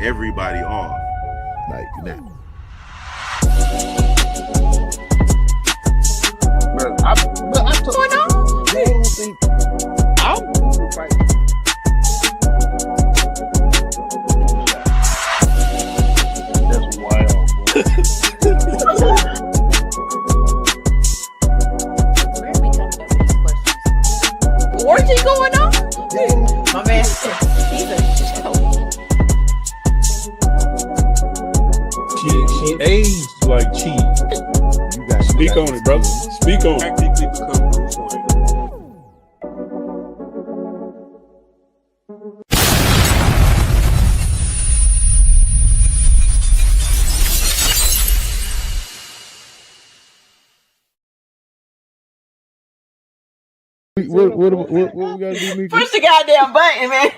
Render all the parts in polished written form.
everybody off. Like now. I don't think I'm fight. That's wild, bro. Where are we coming up with these questions? Orgy going on? My man, he's a show. She aged like cheap. You guys Speak on it, brother. Speak on it. Practically become Bruce Wayne. What we gotta do, Mika? Push the goddamn button, man.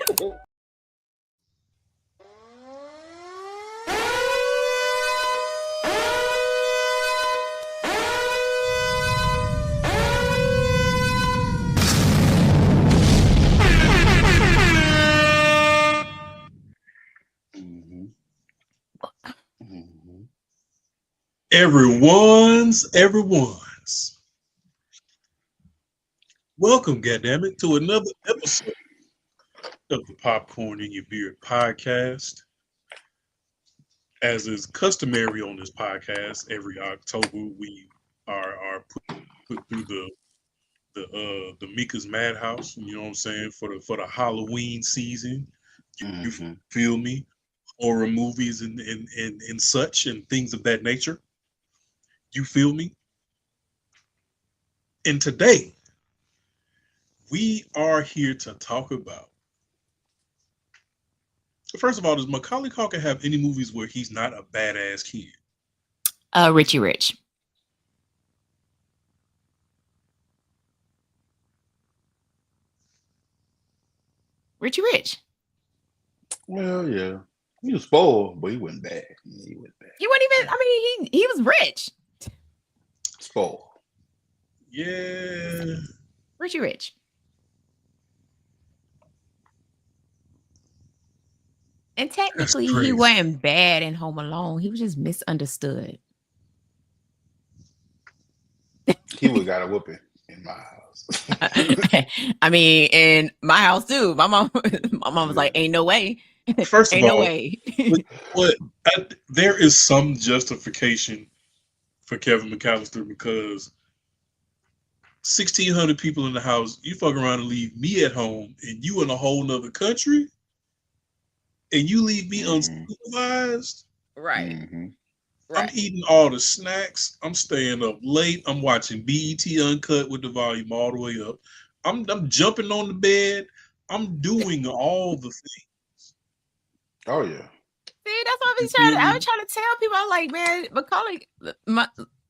Everyone's. Welcome, goddammit, to another episode of the Popcorn in Your Beard podcast. As is customary on this podcast, every October we are put through the Mekas Madhouse. You know what I'm saying, for the Halloween season. You feel me? Horror movies and such and things of that nature. You feel me? And today, we are here to talk about. First of all, does Macaulay Culkin have any movies where he's not a badass kid? Richie Rich. Richie Rich. Well, yeah. He was spoiled, but he wasn't bad. He wasn't bad. He wasn't even, I mean, he was rich. Spoiled. Yeah. Richie Rich. And technically, he wasn't bad in Home Alone. He was just misunderstood. He would got a whooping in my house. I mean, in my house too. My mom was like, "Ain't no way." First of Ain't all, no way. There is some justification for Kevin McAllister because 1,600 people in the house, you fuck around and leave me at home, and you in a whole nother country, and you leave me unsupervised. Right. I'm eating all the snacks. I'm staying up late. I'm watching BET Uncut with the volume all the way up. I'm jumping on the bed. I'm doing all the things. Oh yeah. See, that's what I was trying to tell people. I'm like, man, Macaulay,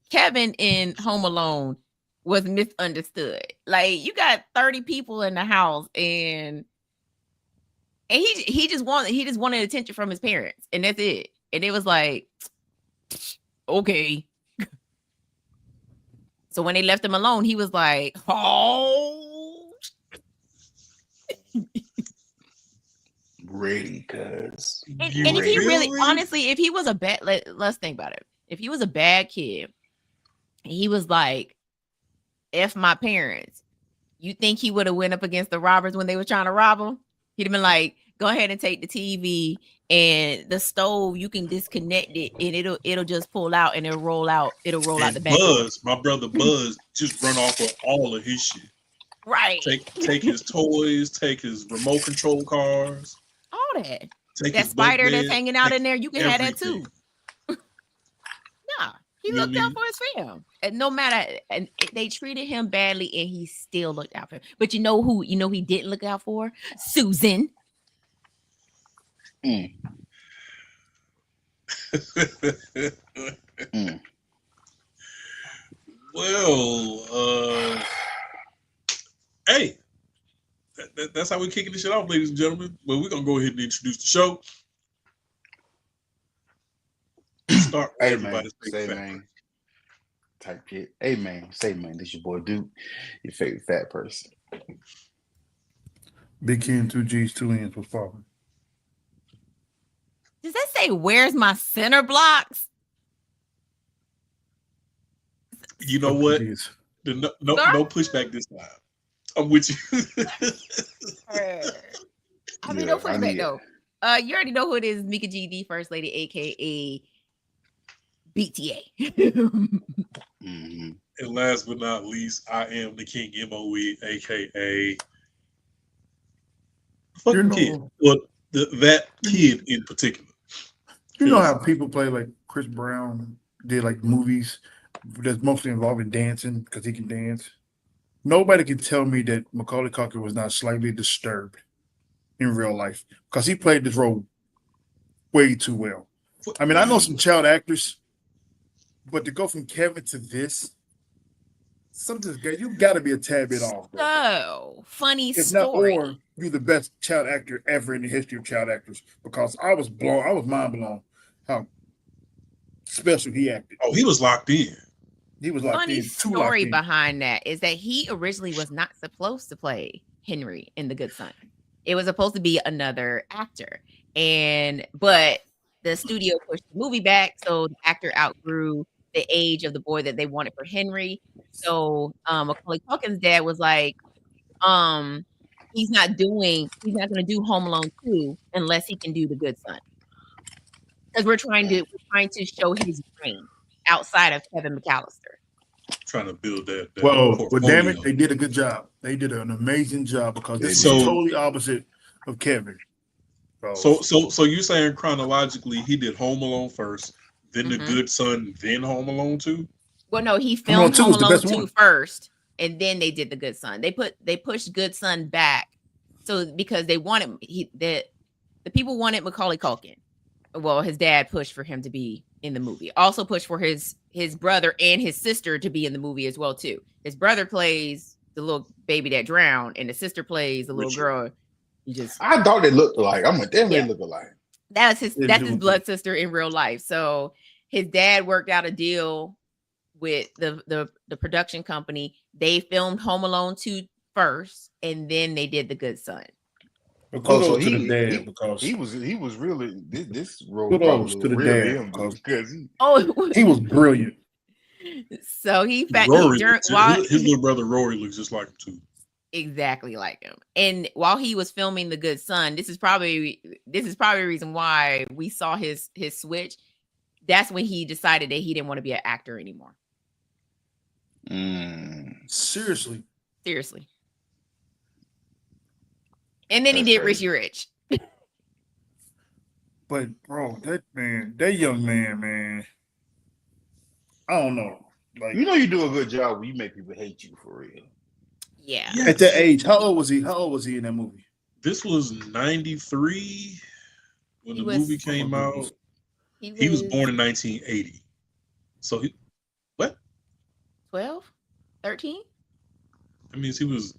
Kevin in Home Alone was misunderstood. Like, you got 30 people in the house, and he just wanted attention from his parents, and that's it. And it was like, okay. So when they left him alone, he was like, oh. Ready, cuz. And if he really, honestly, if he was a bad, let's think about it. If he was a bad kid, he was like, F my parents, you think he would have went up against the robbers when they were trying to rob him? He'd have been like, go ahead and take the TV and the stove, you can disconnect it and it'll just pull out and it'll roll out the back. Buzz, my brother Buzz, just run off with all of his shit. Right. Take his toys, take his remote control cars. All that. Take that spider that's hanging out in there, you can have that too. Nah, he looked out for his fam. And no matter, and they treated him badly and he still looked out for him. But you know who he didn't look out for? Susan. Well, hey, that's how we're kicking this shit off, ladies and gentlemen. Well, we're gonna go ahead and introduce the show. Start with everybody. Say man. Type kid. Hey man, say man, this your boy Duke, your favorite fat person. Big Ken, 2 G's, 2 N's, what's poppin'? Does that say where's my center blocks? You know what? Jeez. No pushback this time. I'm with you. I mean, no pushback though. You already know who it is, Mika G, the First Lady, aka BTA. Mhm. And last but not least, I am the King MOE, aka fucking kid. Well, that kid in particular. You know how people play like Chris Brown did like movies that's mostly involving dancing because he can dance. Nobody can tell me that Macaulay Culkin was not slightly disturbed in real life because he played this role way too well. I mean, I know some child actors, but to go from Kevin to this, something's good. You got to be a tad bit off, bro. So funny If not, story. or you're the best child actor ever in the history of child actors because I was mind blown how special he acted. Oh, he was locked in. He was locked Funny in. Too locked story in. behind that is that he originally was not supposed to play Henry in The Good Son. It was supposed to be another actor, but the studio pushed the movie back, so the actor outgrew the age of the boy that they wanted for Henry. So Macaulay Culkin's dad was like, he's not going to do Home Alone 2 unless he can do The Good Son. Because we're trying to show his brain outside of Kevin McAllister. Trying to build that Well, portfolio. damn it, they did a good job. They did an amazing job because this is So- totally opposite of Kevin. So you're saying chronologically he did Home Alone first, then The Mhm. Good Son, then Home Alone 2? Well, no, he Home Alone filmed 2 Home was the Alone best 2 one. first, and then they did The Good Son. They pushed Good Son back, so because they wanted the people wanted Macaulay Culkin. Well, his dad pushed for him to be in the movie. Also pushed for his brother and his sister to be in the movie as well too. His brother plays the little baby that drowned, and the sister plays the little Richard. girl. He just I thought they looked alike. I'm like, damn, Yeah. they look alike. that's his They do. blood sister in real life. So his dad worked out a deal with the production company. They filmed Home Alone 2 first, and then they did The Good Son. But Oh, kudos so to the he dad because he was really this role Kudos probably to the real to dad, him because- because he Oh, he was brilliant. so he Rory, during his while little brother Rory looks just like him too. exactly like him. And while he was filming The Good Son, this is probably the reason why we saw his switch. That's when he decided that he didn't want to be an actor anymore. Seriously. Seriously. And then he That's did crazy. Richie Rich. But bro, that young man, I don't know. Like you know you do a good job when you make people hate you for real. Yeah. Yeah. at that age, how old was he? How old was he in that movie? This was 93 when He the was- movie came Oh my out. goodness. He was born in 1980. So what? 12, 13. That means he was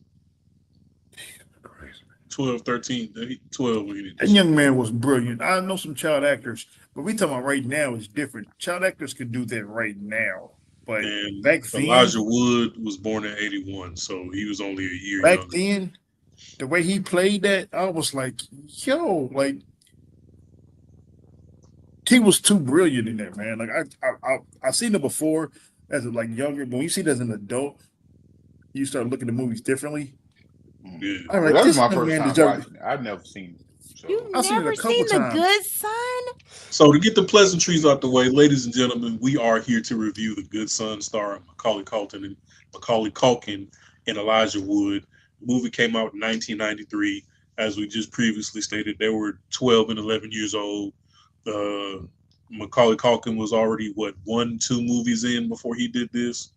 12, 13, 12 when he did That this. young man was brilliant. I know some child actors, but we talking about right now is different. Child actors could do that right now, but And back then, Elijah Wood was born in 81, so he was only a year back younger. then, the way he played that, I was like, yo, like he was too brilliant in there, man. Like I seen it before as a like younger, but when you see it as an adult, you start looking at movies differently. Yeah. All Well, right, that was this my young first man time deserved. watching it. I've never seen it. So You've I've seen it a never couple seen The times. Good Son? So to get the pleasantries out the way, ladies and gentlemen, we are here to review The Good Son starring Macaulay Culkin and Elijah Wood. The movie came out in 1993. As we just previously stated, they were 12 and 11 years old. Macaulay Culkin was already 1-2 movies in before he did this.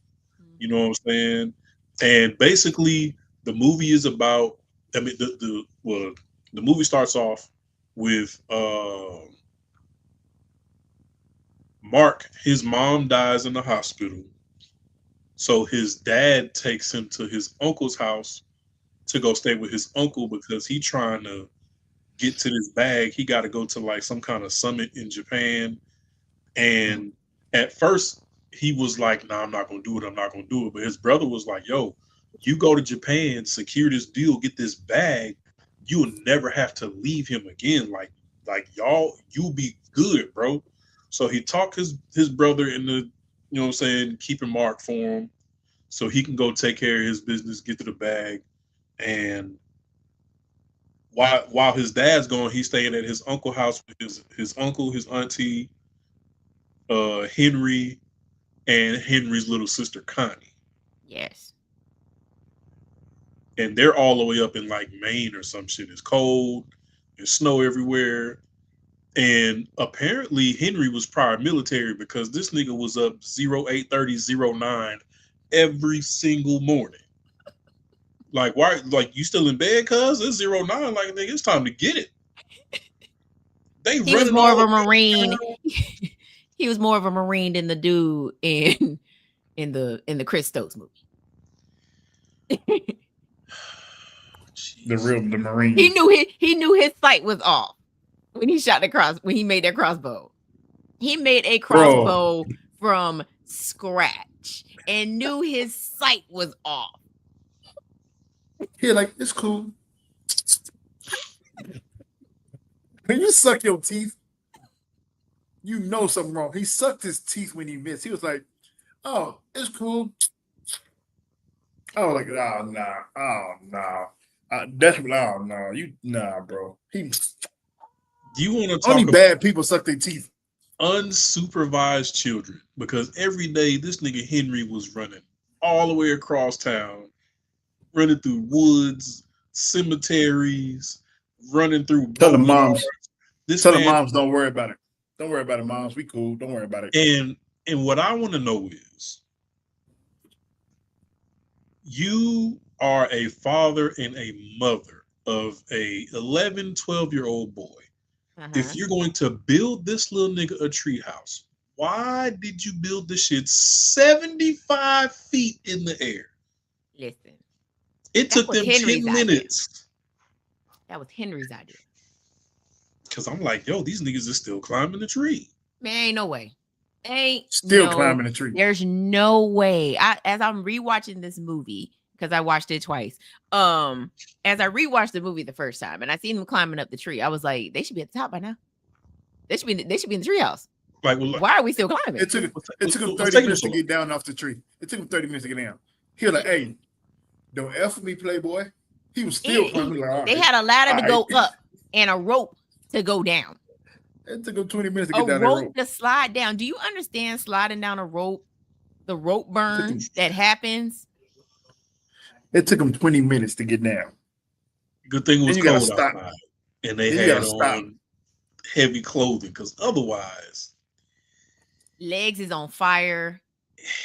You know what I'm saying? And basically, the movie is about. I mean, the movie starts off with Mark. His mom dies in the hospital, so his dad takes him to his uncle's house to go stay with his uncle because he's trying to get to this bag. He got to go to like some kind of summit in Japan, and at first he was like, "Nah, I'm not gonna do it. I'm not gonna do it." But his brother was like, "Yo, you go to Japan, secure this deal, get this bag. You will never have to leave him again. Like Like y'all, you be good, bro. So he talked his brother into, you know what I'm saying, keeping Mark for him, so he can go take care of his business, get to the bag, and while his dad's gone, he's staying at his uncle's house with his uncle, his auntie, Henry, and Henry's little sister Connie. Yes. And they're all the way up in like Maine or some shit. It's cold, there's snow everywhere. And apparently Henry was prior military because this nigga was up 08:30, 09 every single morning. Like, why? Like, you still in bed, cuz? It's 09. Like, nigga, it's time to get it. He was more of a Marine. He was more of a Marine than the dude in the Chris Stokes movie. The Marine. He knew his sight was off when he shot when he made that crossbow. He made a crossbow from scratch and knew his sight was off. He like, it's cool. When you suck your teeth, you know something wrong. He sucked his teeth when he missed. He was like, oh, it's cool. I was like, oh, nah. Definitely, bro. Do you want to talk only about bad people suck their teeth? Unsupervised children? Because every day this nigga Henry was running all the way across town, running through woods, cemeteries, running through. Tell the moms. Tell the moms, don't worry about it. Don't worry about it, moms. We cool. Don't worry about it. And what I want to know is, you are a father and a mother of a 11, 12-year-old boy. If you're going to build this little nigga a treehouse, why did you build this shit 75 feet in the air? Listen. It took them 10 minutes. That was Henry's idea. Because I'm like, yo, these niggas are still climbing the tree. Man, ain't no way. Climbing the tree. There's no way. As I'm rewatching this movie, because I watched it twice. As I rewatched the movie the first time and I seen them climbing up the tree, I was like, they should be at the top by now. They should be in the treehouse. Like, well, why are we still climbing? It took him 30 minutes to get down off the tree. It took him 30 minutes to get down. He was like, hey, don't F with me, Playboy. He was still climbing. They had a ladder to go up and a rope to go down. It took him 20 minutes to get down a rope to slide down. Do you understand sliding down a rope? The rope burn that happens. It took them 20 minutes to get down. Good thing it was cold outside, and they had on heavy clothing, because otherwise, legs is on fire,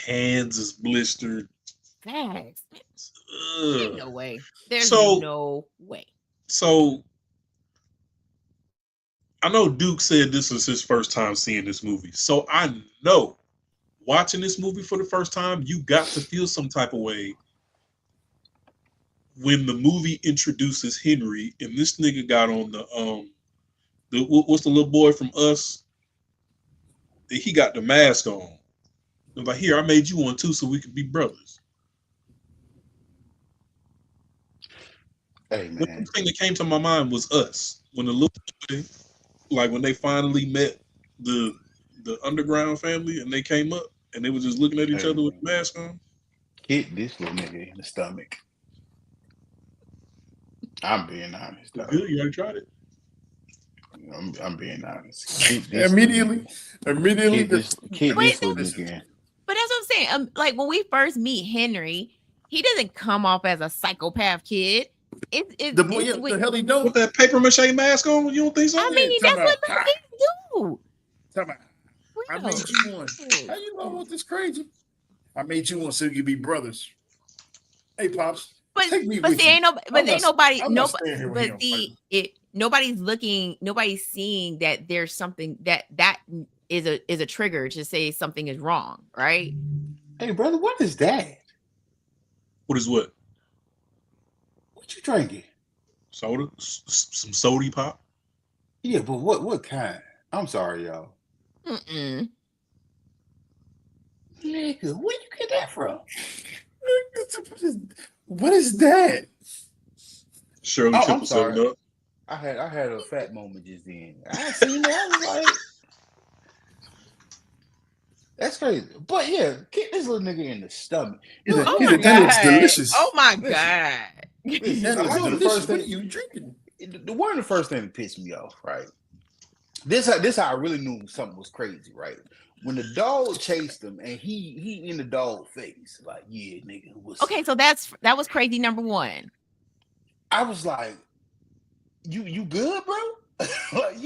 hands is blistered. Facts. There's no way. There's no way. So I know Duke said this was his first time seeing this movie. So I know watching this movie for the first time, you got to feel some type of way when the movie introduces Henry and this nigga got on what's the little boy from Us? He got the mask on. I'm like, here, I made you one too so we could be brothers. Hey, man. The thing that came to my mind was Us. When the little boy, like when they finally met the underground family and they came up and they were just looking at each other with the mask on. Hit this little nigga in the stomach. I'm being honest. Though. Good, you already tried it. I'm being honest. Immediately. Keep this little nigga in. But that's what I'm saying. Like when we first meet Henry, he doesn't come off as a psychopath kid. The hell he don't with that paper mache mask on. You don't think so? I mean, that's what the kids do. I made you one. How you know what this crazy? I made you one so you could be brothers. Hey, pops. But nobody's seeing that there's something that is a trigger to say something is wrong, right? Hey, brother, what is that? What is what? What you drinking? Soda? Some soda pop? Yeah, but what kind? I'm sorry, y'all. Mm-mm. Nigga, where you get that from? What is that? Shirley triple 7 up. I had a fat moment just then. I seen that. I was like, that's crazy. But yeah, kick this little nigga in the stomach. He's Look, like, Oh he's my like, that looks god. delicious. Oh my listen, god. listen. That I looks remember the delicious. first What are thing. you drinking? The one of the first thing that pissed me off, right? This how I really knew something was crazy, right? When the dog chased him and he in the dog face, like, yeah, nigga, what's Okay, so that was crazy number one. I was like, you good, bro? Like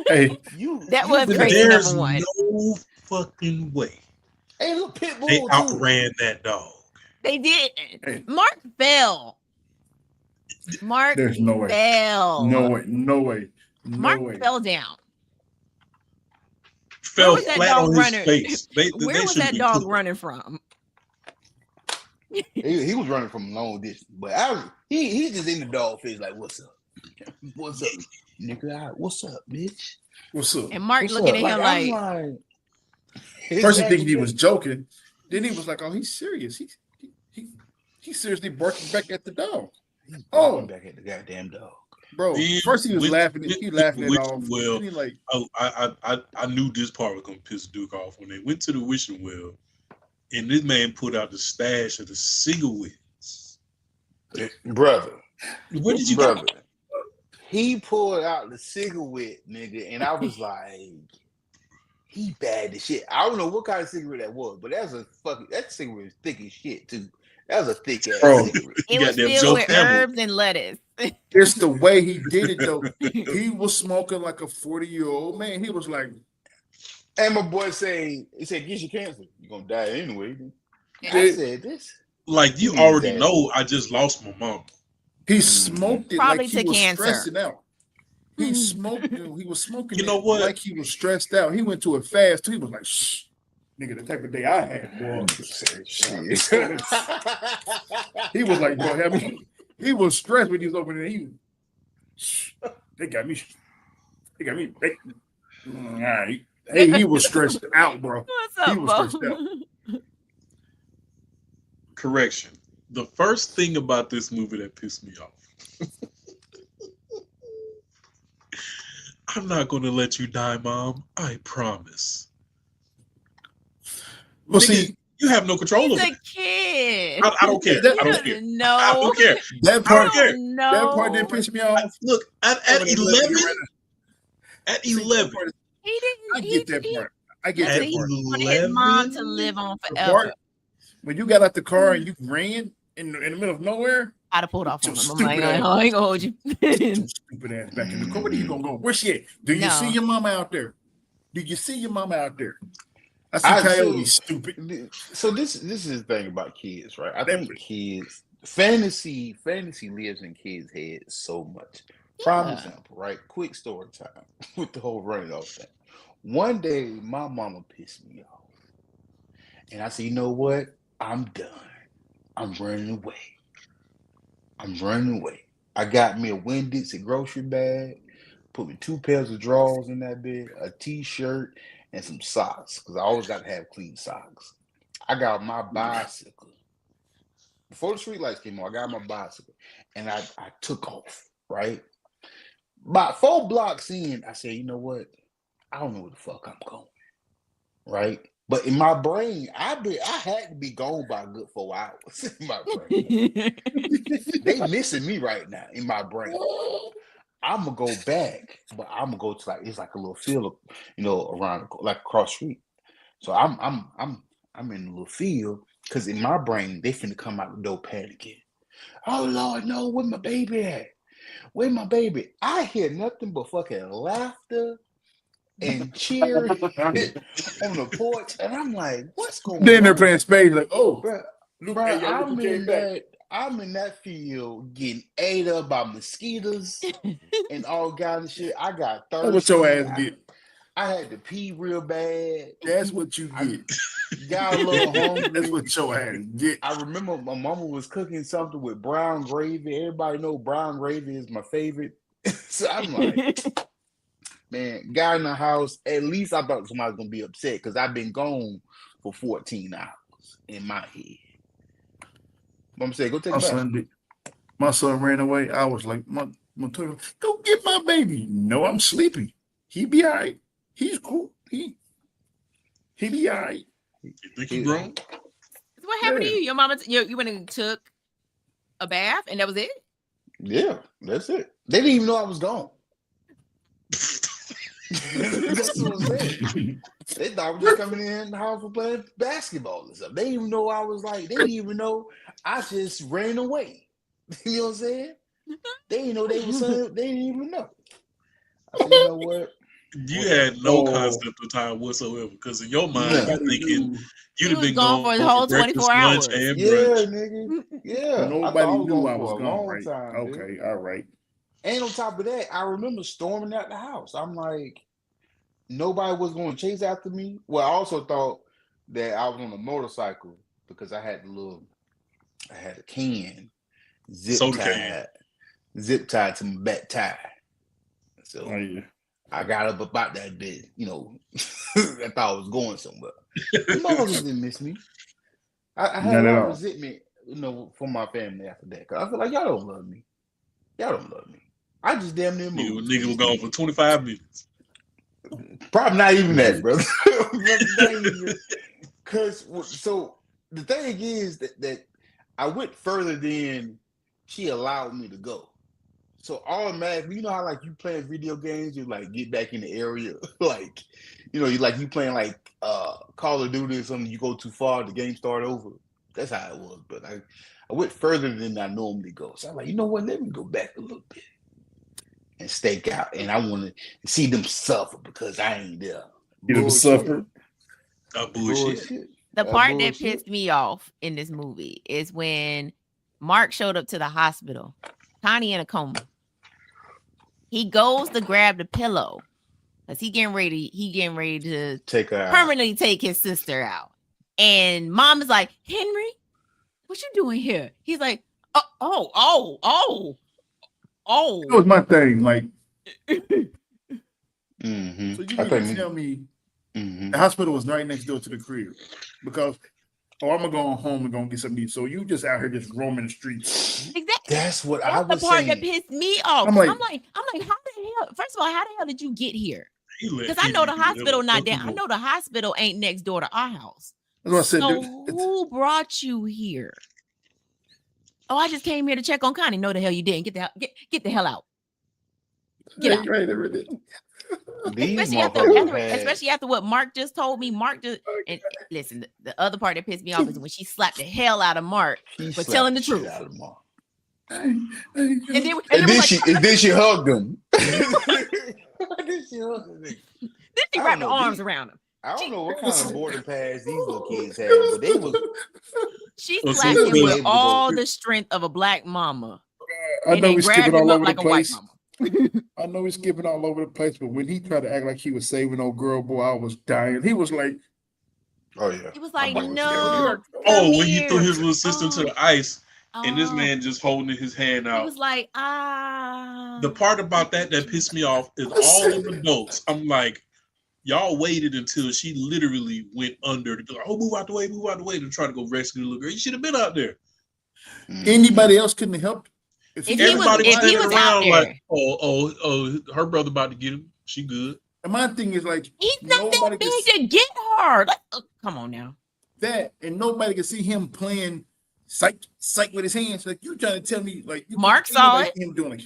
Hey, That you was good? crazy number There's one. no fucking way Hey, look, pit they bull too. outran that dog. They didn't. Hey. Mark fell. Mark there's no way. fell. No way. No way. No Mark way. fell down. Fell was that flat dog on running? his face. They Where was should've that been dog cooked. running from? He was running from long distance, but he just in the dog face, like, what's up? What's up, nigga? What's up, bitch? What's up? And Mark What's looking up? at him I'm like, First, he thinking he was joking. Then he was like, "Oh, he's serious. He's seriously barking back at the dog." Oh, back at the goddamn dog, bro. Then First, he was laughing. He laughing it off. Well, Then he like, I knew this part was gonna piss Duke off when they went to the wishing well, and this man put out the stash of the cigarettes. brother. Where did you Brother, go? he pulled out the cigarette, nigga, and I was like, he bad as shit. I don't know what kind of cigarette that was, but that cigarette was thick as shit too. That was a thick ass Bro. cigarette. it was Goddamn filled Joe with Camel. herbs and lettuce. it's the way he did it though. He was smoking like a 40-year-old man. He was like, And my boy he said, get your cancer. You're gonna die anyway. I Dude. said this. Like you He already bad. know, I just lost my mom. he smoked it Probably like he to was cancer. stressing out. He smoked it. He was smoking You know it what? like he was stressed out. He went to it fast too. He was like, shh. Nigga, the type of day I had, boy. Shit. He was like, boy, I mean, he was stressed when he was over there. They got me. Hey, he was stressed out, bro. What's He up, was stressed out. Bo? Correction. The first thing about this movie that pissed me off. I'm not gonna let you die, Mom. I promise. Well, Nigga, see, you have no control He's over a it. kid. I don't care. That- I You don't care. don't I know. don't care. that I part, don't care. that part didn't piss me off. Look, at Over there, 11, you're right. at See, that 11, part is- He didn't. I get that part. I get At that He part. wanted his mom to 11? live on The forever. part when you got out the car and you ran in the middle of nowhere, I'd have pulled off on Your him. I'm stupid like, ass. I ain't gonna hold you. your stupid ass back in the car. Where are you gonna go? Where's she at? Do you No. see your mama out there? Do you see your mama out there? I see I Coyote, see. stupid. So this is the thing about kids, right? I think kids fantasy lives in kids' heads so much. Prime Yeah. example, right? Quick story time with the whole running off thing. One day my mama pissed me off. And I said, you know what? I'm done. I'm running away. I got me a Winn-Dixie grocery bag, put me 2 pairs of drawers in that bed, a t-shirt, and some socks, because I always got to have clean socks. I got my bicycle. Before the street lights came on, I got my bicycle. And I took off, right? About 4 blocks in, I said, you know what? I don't know where the fuck I'm going, right? But in my brain, I had to be gone by a good 4 hours in my brain. They missing me right now in my brain. I'm gonna go back, but I'm gonna go to it's like a little field, around like across the street. So I'm in a little field because in my brain they finna come out the door panicking. Oh Lord, no, where my baby at? Where my baby? I hear nothing but fucking laughter and cheering on the porch, and I'm like, what's going on? Then they're playing spades, like, oh, Bro, look, bro, hey, yo, look who came back. I'm in that field getting ate up by mosquitoes and all kinds of shit. I got thirsty. That's what your ass get. I had to pee real bad. That's what you get. Got a little hungry. That's what your ass get. I remember my mama was cooking something with brown gravy. Everybody know brown gravy is my favorite. So I'm like, man, got in the house. At least I thought somebody was gonna be upset because I've been gone for 14 hours in my head. Mom said, "Go take a bath." My son ran away. I was like, I'm gonna tell him, go get my baby. No, I'm sleeping. He be all right. He's cool. He be all right. You think you grown? What happened to Yeah. you? Your mama, you went and took a bath, and that was it. Yeah, that's it. They didn't even know I was gone. That's what I'm saying. They thought I was just coming in the house for playing basketball and stuff. They didn't even know I was like. They didn't even know I just ran away. You know what I'm saying? They didn't know they was. They didn't even know. I said, you know what? You had no concept of time whatsoever, because in your mind, Yeah. you're thinking you'd He have was been gone for his whole breakfast, 24 lunch, hours. and Yeah, brunch. nigga. Yeah. Nobody knew I was for a gone, long right? time, dude. Okay, all right. And on top of that, I remember storming out the house. I'm like, nobody was going to chase after me. Well, I also thought that I was on a motorcycle because I had a can Soda zip tied to my back tire. So Oh, yeah. I got up about that bit, I thought I was going somewhere. The motherfuckers didn't miss me. I had Not a at lot of all. resentment, from my family after that. Cause I feel like y'all don't love me. Y'all don't love me. I just damn near moved. Nigga was gone for 25 minutes. Probably not even that, brother. Because so the thing is that I went further than she allowed me to go. So automatically, you know how like you playing video games, you like get back in the area, like you playing like Call of Duty or something. You go too far, the game start over. That's how it was. But I went further than I normally go. So I'm like, you know what? Let me go back a little bit and stake out. And I want to see them suffer because I ain't there. You know, suffer. Bullshit. The part that bullshit. pissed me off in this movie is when Mark showed up to the hospital, Connie in a coma. He goes to grab the pillow because he getting ready to Take her out. permanently take his sister out. And mom is like, Henry, what you doing here? He's like, oh. That was my thing. Like, Mm-hmm. so you mean to tell me Mm-hmm. the hospital was right next door to the crib? Because, I'm going to go home and go get something to eat. So you just out here just roaming the streets. Exactly. That's what I was the part saying. that pissed me off. I'm like, how the hell? First of all, how the hell did you get here? Because I know the hospital not there. I know the hospital ain't next door to our house. That's what I said. So who brought you here? Oh, I just came here to check on Connie. No, the hell you didn't. Get the hell out. Get out. Right. Especially after what Mark just told me. And listen, the other part that pissed me off is when she slapped the hell out of Mark for telling the truth. And then she hugged him. Then she wrapped her arms around him. I don't know what kind of boarding pass these little kids had, but they was. She slapped him with all the strength of a black mama. I know we're skipping all over like the a white place. mama. I know he's skipping all over the place, but when he tried to act like he was saving old girl, boy, I was dying. He was like, "Oh yeah." He was like, "No." When he threw his little sister to the ice, and this man just holding his hand out. He was like, The part about that pissed me off is all of the adults. I'm like, y'all waited until she literally went under to be like, move out the way, to try to go rescue the little girl. You should have been out there. Anybody else couldn't have helped. Everybody was standing around like, her brother about to get him. She good. And my thing is like, he's not that big to get her. Like, come on now. That and nobody can see him playing psych with his hands. Like you trying to tell me, like Mark saw it. Him doing it,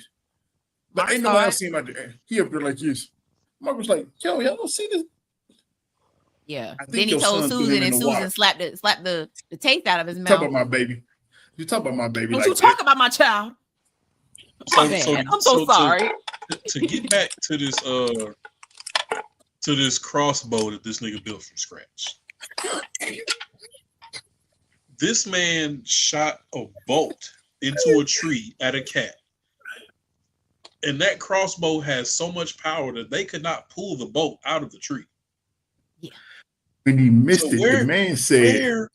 but ain't nobody else seen him out there. He up there like this. Mark was like, "Yo, y'all don't see this." Yeah. Then he told Susan, and Susan slapped the taste out of his mouth. Talk about my baby. You talk about my baby. Don't you talk about my child? I'm so sorry. To get back to this crossbow that this nigga built from scratch. This man shot a bolt into a tree at a cat. And that crossbow has so much power that they could not pull the bolt out of the tree. Yeah. When he missed the man said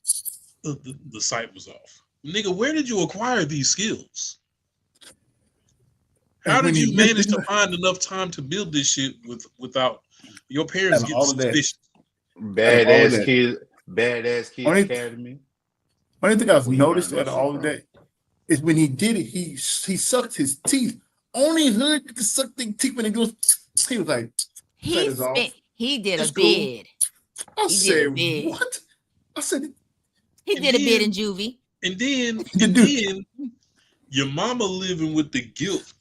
the sight was off. Nigga, where did you acquire these skills? How did you manage to find enough time to build this shit without your parents getting suspicious? Badass kid academy. Only thing I've noticed out of all of that is when he did it, he sucked his teeth only hood that can suck their teeth when they do. He was like, He is off. he did It's a cool. bid. I He did a said, bid. what? I said, He And did a bid then- in juvie. And then Dude. your mama living with the guilt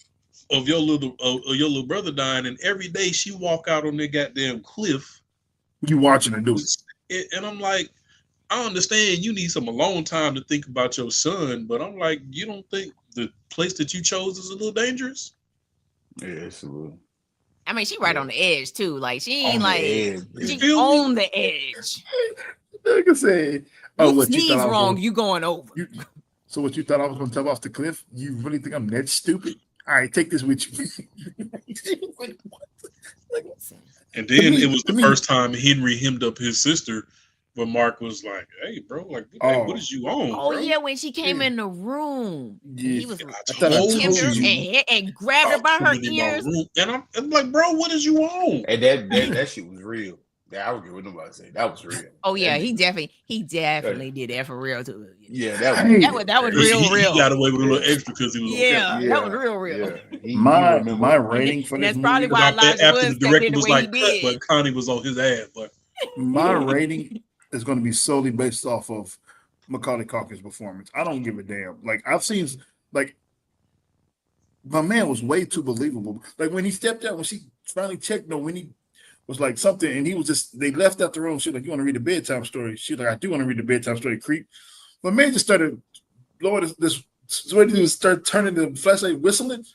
of your little brother dying, and every day she walk out on that goddamn cliff. you watching her do it. And I'm like, I understand you need some alone time to think about your son, but I'm like, you don't think the place that you chose is a little dangerous? Yeah, it's a little. I mean, she right on the edge too. Like she ain't On the like edge, You she feel me? on the edge. Nigga said, oh, You what you sneeze thought I was wrong, gonna, you going over. so what you thought I was going to tell off the cliff? You really think I'm that stupid? All right, take this with you. And then me- it was to the me- first time Henry hemmed up his sister, but Mark was like, "Hey, bro, like, what is you on?" Oh bro? yeah, when she came Yeah. in the room, Yeah. he was I thought I told hemmed her you. and grabbed her by her Coming in my ears. room. And I'm like, bro, what is you on? And that shit was real. I don't care what nobody say. That was real. Oh yeah, That he nigga- definitely did that for real too. Yeah, that Hey, That was He- real. He got away with a little extra because he was on camera. Yeah, that was real. Yeah. He my remember- rating for And this that's probably movie, why After Elijah the Wood stepped director in the was way like, he cut, did. but Connie was on his ass. But my rating is going to be solely based off of Macaulay Culkin's performance. I don't give a damn. Like I've seen, like my man was way too believable. Like when he stepped out, when she finally checked, when he was like something, and he was just they left out the room. She was like, "You want to read a bedtime story?" She was like, "I do want to read a bedtime story." Creep. My man just started blowing this. So what did he do? Start turning the flashlight, whistling.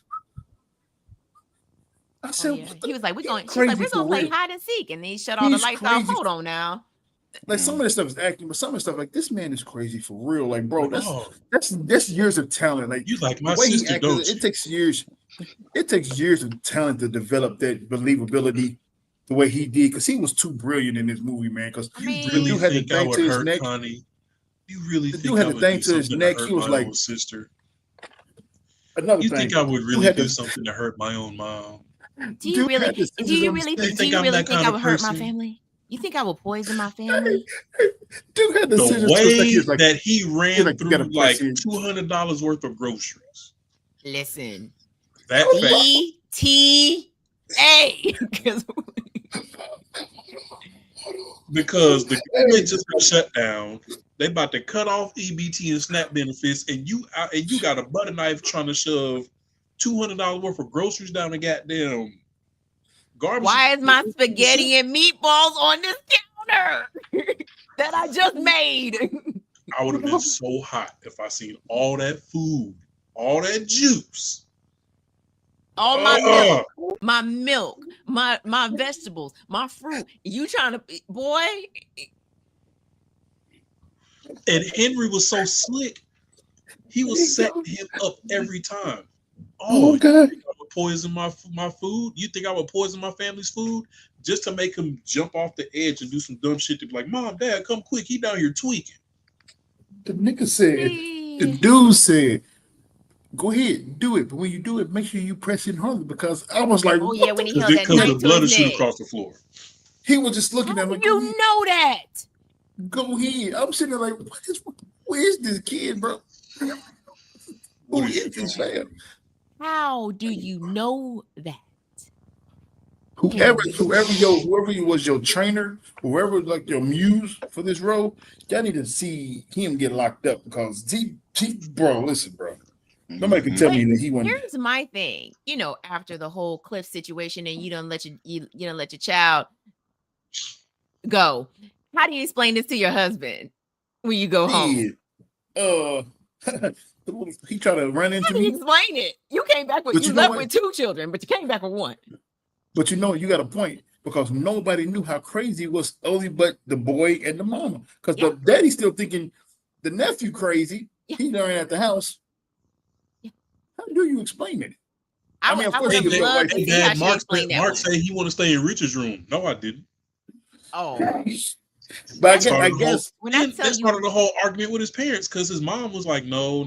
I said, Oh, yeah. He was like, "We're going." She's crazy like, "We're for gonna play real. hide and seek," and then he shut all the He's lights off. crazy. Hold on now. Like some of this stuff is acting, but some of the stuff like this man is crazy for real. Like, bro, oh, that's years of talent. Like you like the my way he sister, acted, don't you? it takes years. It takes years of talent to develop that believability the way he did, because he was too brilliant in this movie, man. Because I You mean, really dude had the think I thing would to his hurt neck. Connie? You really The think dude had I the would thing do to his something neck. to hurt He was my like own sister? another You thing. think I would really had do this- something to hurt my own mom? do you Dude really? had the Do scissors you on his really? neck. You Do think you I'm really that think kind I of would hurt my person? family? You think I would poison my family? Dude had the The scissors to his neck. He way was like, that he ran like, you gotta through like press in. $200 worth of groceries. Listen, That fast. ETA. Because the government just got shut down. They about to cut off EBT and SNAP benefits, and you got a butter knife trying to shove $200 worth of groceries down the goddamn garbage. Why is my spaghetti and meatballs on this counter that I just made? I would have been so hot if I seen all that food, all that juice. All my milk, my vegetables, my fruit. You trying to, boy? And Henry was so slick. He was setting him up every time. Oh, Oh, God. you think I would poison my food? You think I would poison my family's food just to make him jump off the edge and do some dumb shit to be like, Mom, Dad, come quick. He down here tweaking. The nigga said, the dude said, go ahead, do it. But when you do it, make sure you press in harder, because I was like, Oh yeah, when he Because held that the knife to blood will his shoot neck. across the floor. he was just looking How at do me. you know that? Go ahead. I'm sitting there like, where is this kid, bro? Who What is is this man? How do you know that? Whoever was your trainer, whoever like your muse for this role, y'all need to see him get locked up, because he bro, listen, bro. Nobody can tell me that he wasn't. Here's my thing. You know, after the whole Cliff situation, and you don't let your child go. How do you explain this to your husband when you go home? He tried to run How into do you me, explain it? You came back with But you you know left what? with 2 children, but you came back with 1. but you know you got a point, because nobody knew how crazy it was, only but the boy and the mama, because Yeah. the daddy's still thinking the nephew crazy. Yeah. He learned at the house. Yeah. How do you explain it? I mean, of would course, have he was your loved wife. to see how Dad, she explained that Mark one. said he want to stay in Richard's room. No, I didn't. Oh, But I Started the whole- guess when I that tell started you, the whole argument with his parents, because his mom was like, no,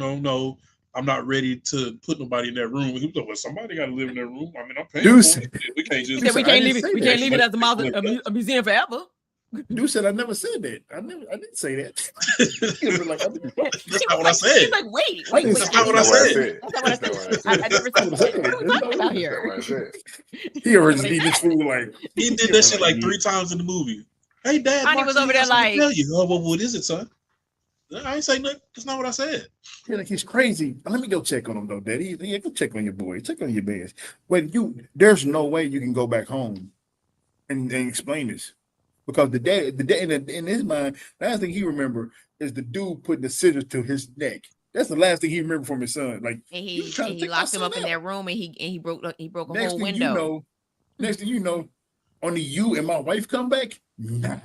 I'm not ready to put nobody in that room. He was like, well, somebody got to live in that room. I mean, I'm paying Deuce. for it. We can't he just. said we I can't didn't leave it. say We that. can't leave it as a museum forever. Dude said I never said that. I didn't say that. That's not what I said. He's like, wait. That's not what I said. That's not what I said. I never said that. What are we talking about here? He already eating his food like He did that shit like 3 times in the movie. Hey, Dad, Bonnie was over there like, tell you. Oh, well, what is it, son? I ain't say nothing. That's not what I said. Yeah, like he's crazy. Let me go check on him though, Daddy. Yeah, go check on your boy. Check on your man. But there's no way you can go back home and explain this. Because the dad in his mind, the last thing he remember is the dude putting the scissors to his neck. That's the last thing he remember from his son. Like and he locked him up in that room, and he broke a whole window. Next thing you know, only you and my wife come back. Nah.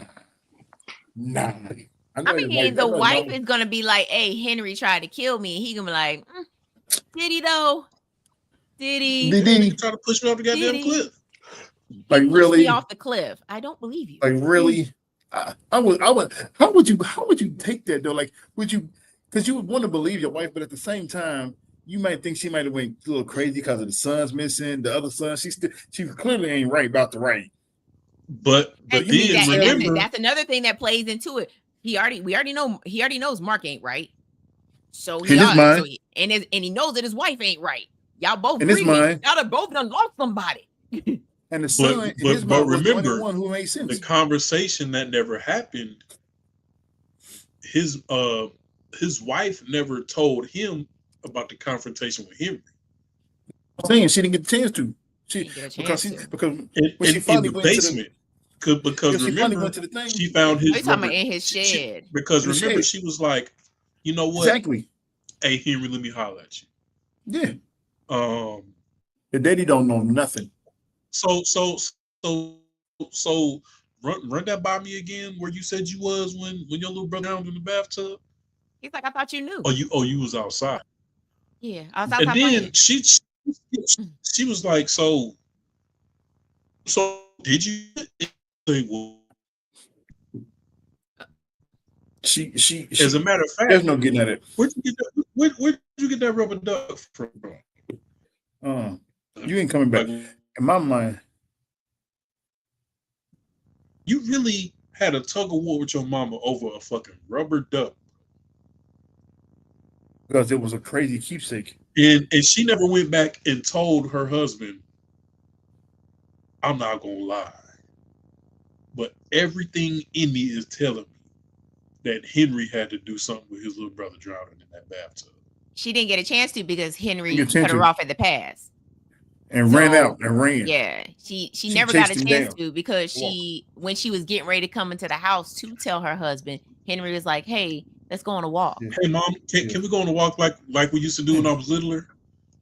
I mean, the wife is gonna be like, "Hey, Henry tried to kill me," and he gonna be like, "Did he though? Did he? Did he try to push me off the goddamn cliff? Like really off the cliff? I don't believe you. Like really? I would. How would you take that though? Like, would you? Because you would want to believe your wife, but at the same time, you might think she might have went a little crazy because of the son's missing, the other son. She clearly ain't right about the right. But remember, that's another thing that plays into it. We already knows Mark ain't right. So he knows that his wife ain't right. Y'all both in his mind. Y'all have both done lost somebody. And the son, but remember, one who made sense. The conversation that never happened. His wife never told him about the confrontation with Henry. I'm saying she didn't get the chance to. Because when she finally went basement. Because remember, she found his. You're talking about in his shed. Because remember, she was like, "You know what? Exactly. Hey, Henry, let me holler at you." Yeah. The daddy don't know nothing. So run that by me again. Where you said you was when your little brother drowned in the bathtub. He's like, I thought you knew. You was outside. Yeah, I was outside. And then she was like, so did you? She as a matter of fact, there's no getting at it. Where'd you get that rubber duck from? You ain't coming back. In my mind, you really had a tug of war with your mama over a fucking rubber duck. Because it was a crazy keepsake. And she never went back and told her husband, I'm not gonna lie, but everything in me is telling me that Henry had to do something with his little brother drowning in that bathtub. She didn't get a chance to because Henry cut her off at the pass. And ran out and ran. Yeah. She never got a chance to because when she was getting ready to come into the house to tell her husband, Henry was like, hey, let's go on a walk. Yeah. Hey mom, can we go on a walk like we used to do when I was littler?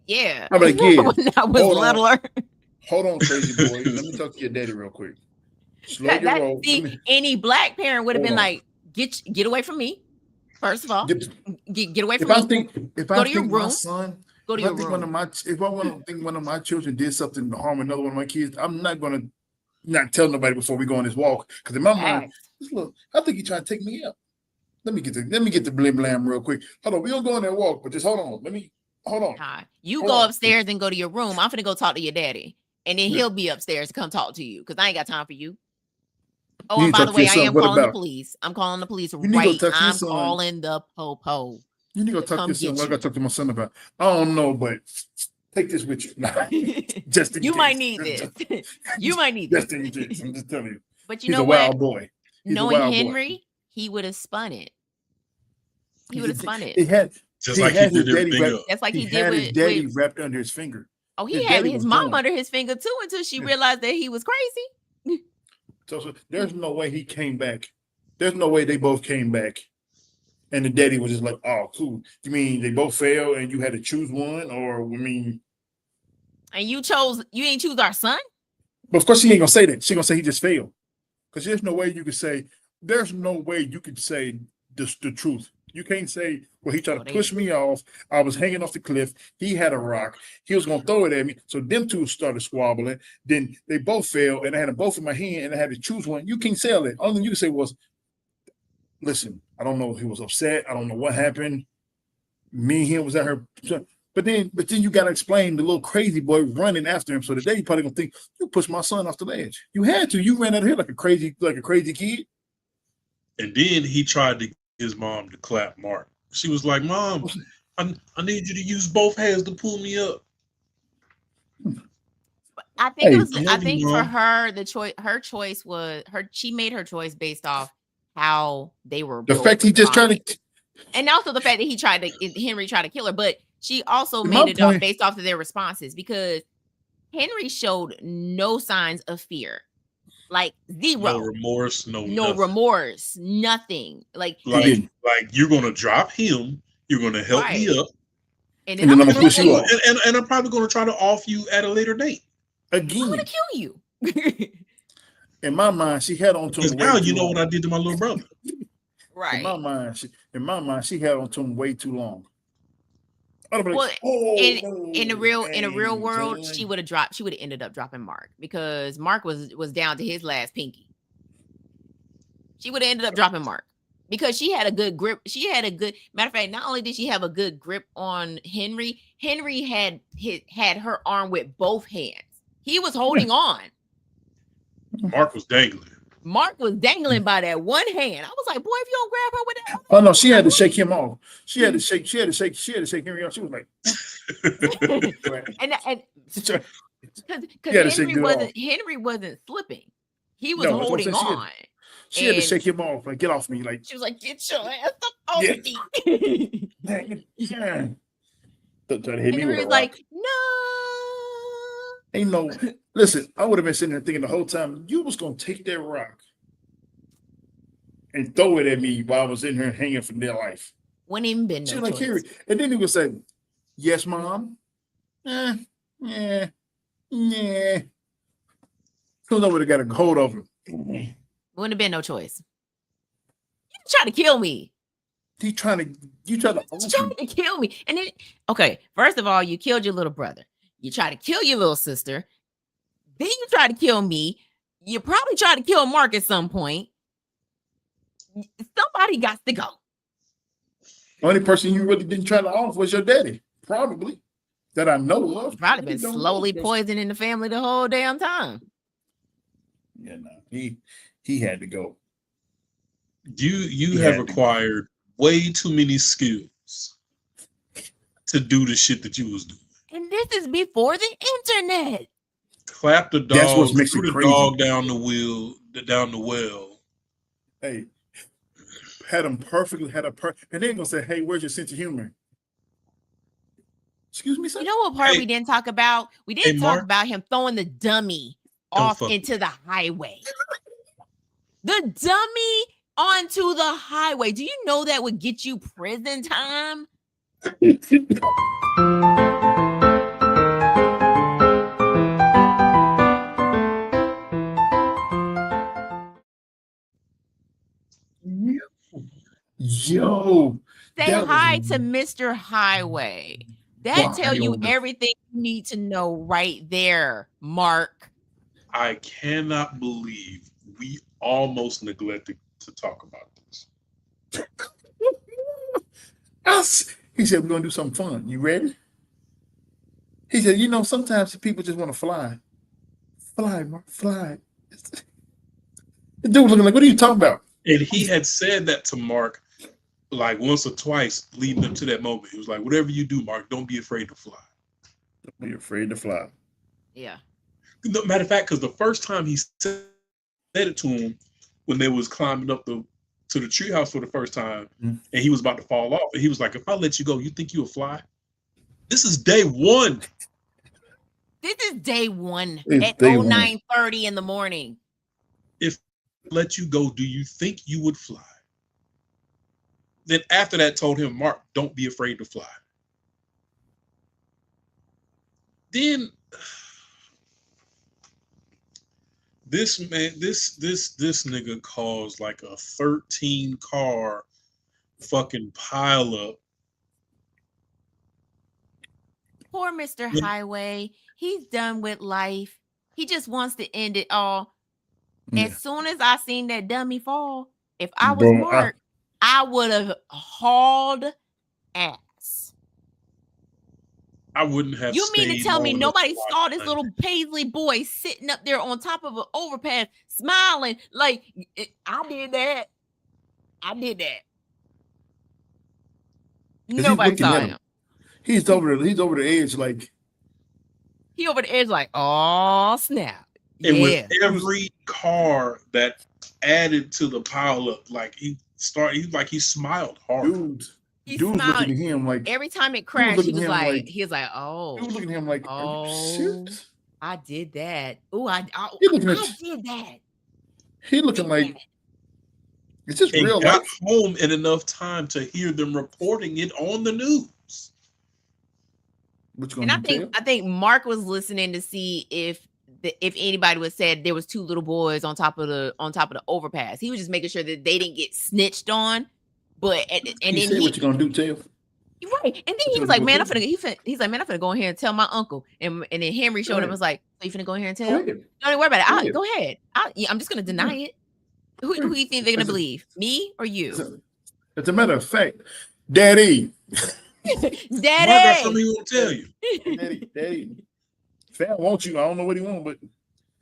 Yeah. I'm like, yeah. When I was littler. Hold on, crazy boy. Let me talk to your daddy real quick. Slow your roll. Any black parent would have been like, get away from me. First of all, get away from me. If I think my son, go to your room. If I want to think one of my children did something to harm another one of my kids, I'm not gonna not tell nobody before we go on this walk. Because in my mind, look, I think he trying to take me out. Let me get the blim blam real quick. Hold on, we don't go on that walk, but just hold on. Hold on. You go upstairs and go to your room. I'm finna go talk to your daddy, and then he'll be upstairs to come talk to you because I ain't got time for you. Oh, and by the way, I am calling the police. I'm calling the police right. I'm calling the po-po. You need to go talk to your son. What I got to talk to my son about? I don't know, but take this with you. Just in you case. might need this. You might need this. Just in case. I'm just telling you. But you know what? He's a wild boy. Knowing Henry, he would have spun it. He would have spun it. He had his daddy wrapped. That's like he had did his daddy wrapped under his finger. Oh, he had his mom under his finger too until she realized that he was crazy. So there's no way he came back. There's no way they both came back. And the daddy was just like, oh, cool. You mean they both failed and you had to choose one? Or, And you ain't choose our son? But of course she ain't going to say that. She going to say he just failed. Because there's no way you could say the truth. You can't say, well, he tried to push me off. I was hanging off the cliff. He had a rock. He was going to throw it at me. So them two started squabbling. Then they both failed, and I had them both in my hand, and I had to choose one. You can't say it. Only thing you can say was, listen, I don't know if he was upset. I don't know what happened. Me and him was at her. But then you got to explain the little crazy boy running after him. So today you probably going to think, you pushed my son off the ledge. You had to. You ran out of here like a crazy kid. And then he tried to get his mom to clap Mark. She was like, "Mom, I need you to use both hands to pull me up." I think it Hey, was. I I love you, think for Mom. her, her choice was her. She made her choice based off how they were the both fact he just tried responding, to, and also the fact that Henry tried to kill her. But she also in my made it off point, based off of their responses because Henry showed no signs of fear, like No zero, remorse, no no nothing. remorse, nothing. Like he Like, didn't. you're gonna drop him. You're gonna help me right, up, and then And I'm then I'm gonna gonna and I'm push kill you gonna, off you. and I'm probably gonna try to off you at a later date. I'm gonna again. kill you. In my mind, she held on to Because him way now too you know what long. I did to my little brother. In my Right. mind, she held on to him way too long. I'd be like, Well, oh, in the real hey, world, son. she would have ended up dropping Mark because Mark was down to his last pinky. She would have ended up dropping Mark because she had a good grip. She had a good matter of fact. Not only did she have a good grip on Henry, Henry had her arm with both hands. He was holding on. Mark was dangling. Mark was dangling by that one hand. I was like, boy, if you don't grab her with that Oh no, she had to shake him off. She had to shake Henry off. She was like, and she because had to shake dude off. Henry wasn't slipping. He was No, that's what I'm holding saying. on. She had to And shake him off. Like, get off me. Like, she was like, get your ass up off Yeah. me. yeah. Don't try to hit And me with Henry a was rock. like, no. Ain't no. Listen, I would have been sitting there thinking the whole time you was gonna take that rock and throw it at me while I was in here hanging for dear life. Wouldn't even been She no was like, choice. Harry, and then he would say, "Yes, mom." Yeah. Soon I would have got a hold of him. Wouldn't have been no choice. You trying to kill me. You trying to Kill me. And then, okay, first of all, you killed your little brother. You tried to kill your little sister. Then you tried to kill me. You probably tried to kill Mark at some point. Somebody got to go. Only person you really didn't try to off was your daddy, probably. That I know of. Probably been slowly poisoning the family the whole damn time. Yeah, no. He had to go. You have acquired way too many skills to do the shit that you was doing. And this is before the internet. Clap the dog, That's what makes threw it the crazy. dog down the well. Hey, had him perfectly, and then gonna say, "Hey, where's your sense of humor?" Excuse me, sir. You know what part Hey. we didn't talk about? We didn't Hey, talk Mark. about him throwing the dummy Don't off fuck into the highway. The dummy onto the highway. Do you know that would get you prison time? Yo, Say that hi was- to Mr. Highway. That tell you Wild. everything you need to know right there, Mark. I cannot believe we almost neglected to talk about this. He said, "We're gonna do something fun. You ready?" He said, sometimes people just want to fly. Fly, Mark, fly. The dude looking like, what are you talking about? And he had said that to Mark like once or twice leading up to that moment. He was like, whatever you do, Mark, don't be afraid to fly. Don't be afraid to fly. Yeah. No, matter of fact, because the first time he said it to him when they was climbing up to the treehouse for the first time, and he was about to fall off, and he was like, if I let you go, you think you'll fly? This is day one. This is day one It's at day one. 09:30 in the morning. If I let you go, do you think you would fly? Then after that told him, Mark, don't be afraid to fly. Then this nigga caused like a 13 car fucking pile up. Poor Mr. Highway. He's done with life. He just wants to end it all. Yeah. As soon as I seen that dummy fall, if I was Bro, Mark, I would have hauled ass. I wouldn't have. You mean to stayed tell me long enough nobody to watch saw this that. little paisley boy sitting up there on top of an overpass, smiling like I did that? I did that. 'Cause Nobody he's looking saw at him. him. He's over the edge, like He over the edge, like, oh snap. And with Yeah. every car that added to the pile up, like he smiled hard. He dude's smiled. looking at him like Every time it crashed, he looking was at him like, like- he was like, oh, dude was looking at him like, are you oh, serious? I did that. Oh, I He looking at did that. he looking like, is this And real got life? home in enough time to hear them reporting it on the news. What you And gonna do? I think Mark was listening to see if anybody was said there was two little boys on top of the overpass. He was just making sure that they didn't get snitched on. But and He then said, what you gonna do, Tail? right, and then he was like, "Man, he's like, man, I'm finna go in here and tell my uncle." And then Henry showed up and was like, "So you finna go in here and tell? Go ahead. Don't even worry about it. Go ahead. Go ahead. I'm just gonna deny it. Who do you think they're gonna believe? Me or you? As a matter of fact, Daddy, Mark got Daddy. something he want to tell you. Daddy, Sam wants you. I don't know what he wants, but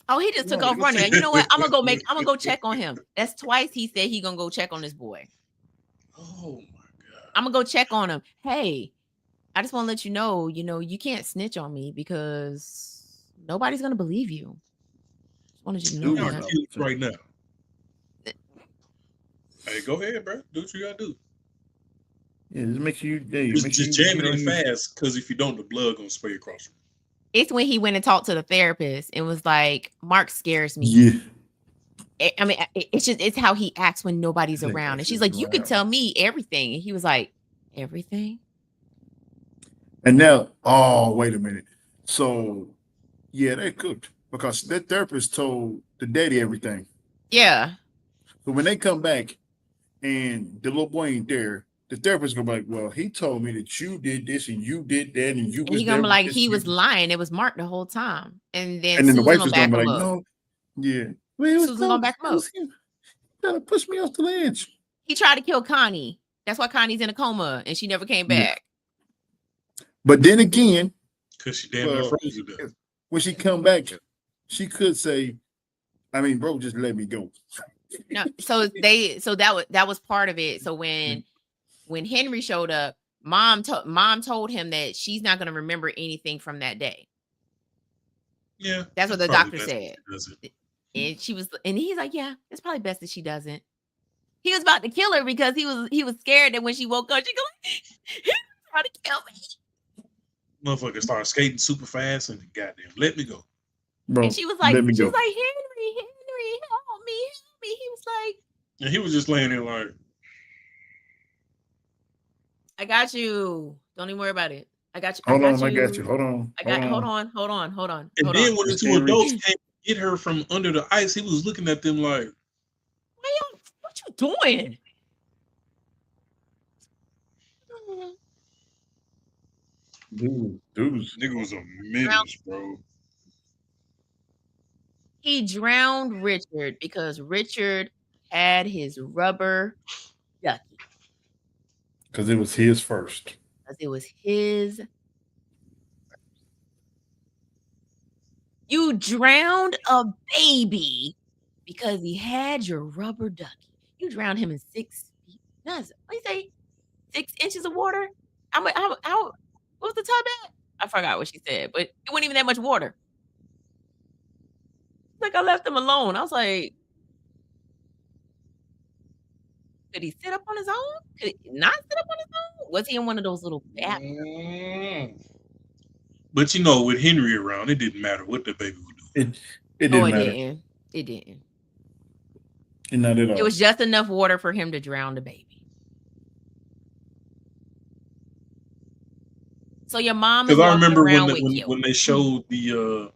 Oh, he just took off running. And you know what? I'm gonna go check on him. That's twice he said he gonna go check on this boy. Oh my God. I'm gonna go check on him. Hey, I just want to let you know, you can't snitch on me because nobody's gonna believe you. Just wanted you to know Dude, Y'all that. cute right now. Hey, go ahead, bro. Do what you gotta do. yeah, just make sure you Just jam it in fast, because if you don't, the blood gonna spray across you. It's when he went and talked to the therapist and was like, Mark scares me. Yeah. I mean, it's how he acts when nobody's Like, around. And she's like, you can tell me everything. And he was like, everything? And now, oh, wait a minute. So, yeah, they cooked because that therapist told the daddy everything. Yeah. So when they come back and the little boy ain't there, the therapist gonna be like, well, he told me that you did this and you did that and you And was he gonna there be with like, this he and was you- lying. It was Mark the whole time. And then And then the Susan wife will is back gonna be him like, up. no, yeah. Well, it was Susan gonna back him up. him. Trying to push me off the ledge. He tried to kill Connie. That's why Connie's in a coma and she never came Yeah. back. But then again, Because she damn near froze to death. when she come back, she could say, I mean, bro, just let me go. No, so that was part of it. So when Henry showed up, mom told him that she's not going to remember anything from that day. Yeah. That's what the probably doctor best said. if she does it. And he's like, yeah, it's probably best that she doesn't. He was about to kill her because he was scared that when she woke up, she he's trying to kill me. Motherfucker started skating super fast and goddamn, let me go. Bro, And she was like, let me go. Henry, help me. He was like, And he was just laying there like, I got you. Don't even worry about it. I got you. Hold I on, got I you. got you. Hold on. Hold on. and then when the Just two can't adults reach. came to get her from under the ice, he was looking at them like, What you doing? Dude. nigga was a menace, bro. He drowned Richard because Richard had his rubber ducky. Because it was his first. Because it was his. You drowned a baby because he had your rubber ducky. You drowned him in 6 feet. What do you say? 6 inches of water? How what was the tub at? I forgot what she said, but it wasn't even that much water. Like I left him alone. I was like, could he sit up on his own? Could he not sit up on his own? Was he in one of those little baths? But with Henry around, it didn't matter what the baby would do. It didn't matter. It didn't. Not at all. It was just enough water for him to drown the baby. So your mom is Because I walking remember around with you. when they showed the